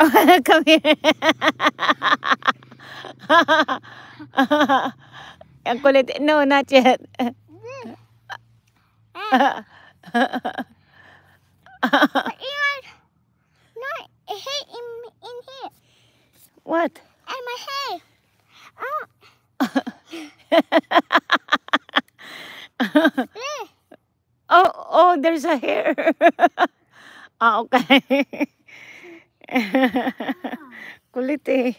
Come here. Ang kulit. No, not yet. In here. What? And my hair. Oh. Oh, there's a hair. Okay. Kulit eh.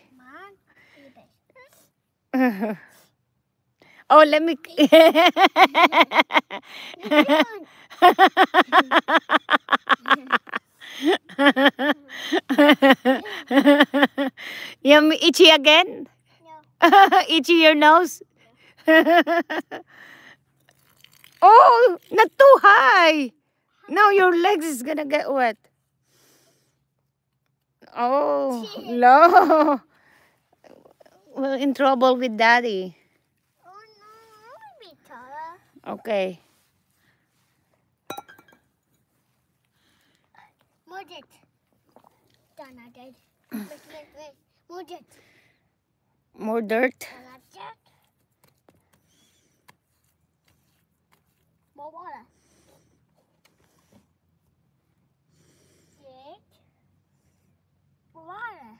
Oh, let me... You itchy again? No. Itchy your nose? Oh, not too high. Now your legs is gonna get wet. Oh, no. We're in trouble with daddy. Oh no, I want to be taller. Okay. More dirt. Done, I did. Wait. More dirt. More dirt. Dirt. More water. Dirt. Water.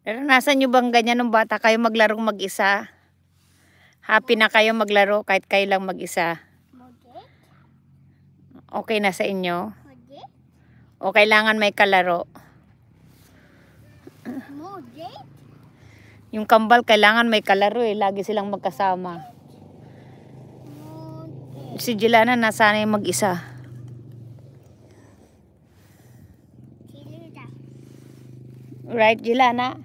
Naranasan nyo bang ganyan nung bata kayo maglarong mag-isa? Happy na kayo maglaro kahit kayo lang mag-isa? More dirt. Okay na sa inyo? More dirt. O kailangan may kalaro? More dirt. Yung kambal kailangan may kalaro eh. Lagi silang magkasama. More dirt. Si Jelana nasanay mag-isa. Right, Jelana?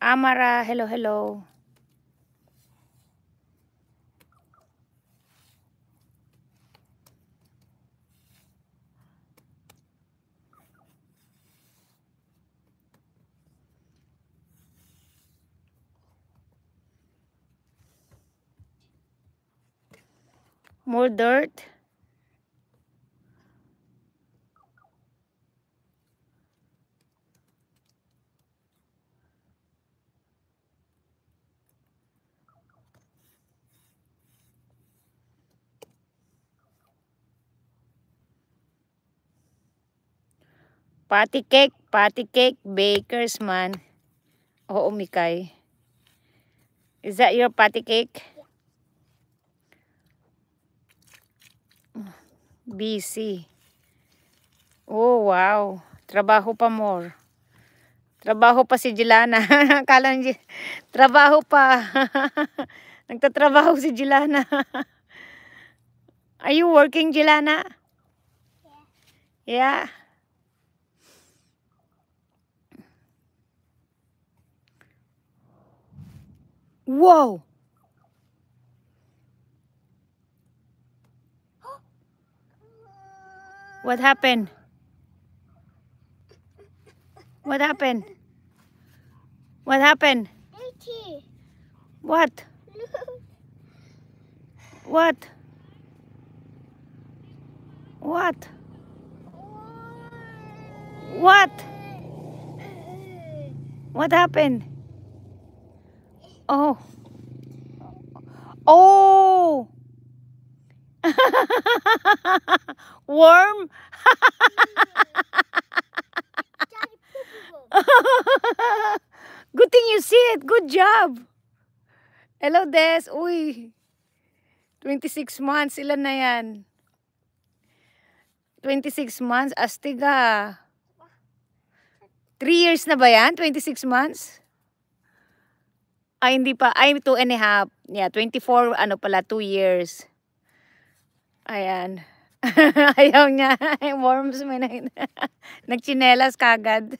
Amara, hello. More dirt. Patty cake, bakers man. Oo, Mikay. Is that your patty cake? BC. Oh, wow. Trabaho pa more. Trabaho pa si Jelana. Akala niya, trabaho pa. Nagtatrabaho si Jelana. Are you working, Jelana? Yeah. Whoa. What happened? What happened? What happened? What? What? What? What? What happened? Oh. Oh. Worm? Good thing you see it. Good job. Hello, Des. Uy. 26 months. Ilan na yan? 26 months. Astiga. 3 years na ba yan? 26 months? Ay, hindi pa. Ay, 2.5. Yeah, 24, ano pala, 2 years. Ayan. Ayaw niya. Worms, may nagchinelas kagad.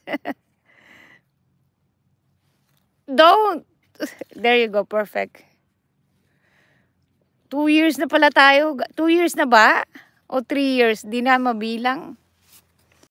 Don't. There you go. Perfect. 2 years na pala tayo. 2 years na ba? O 3 years? Di na mabilang.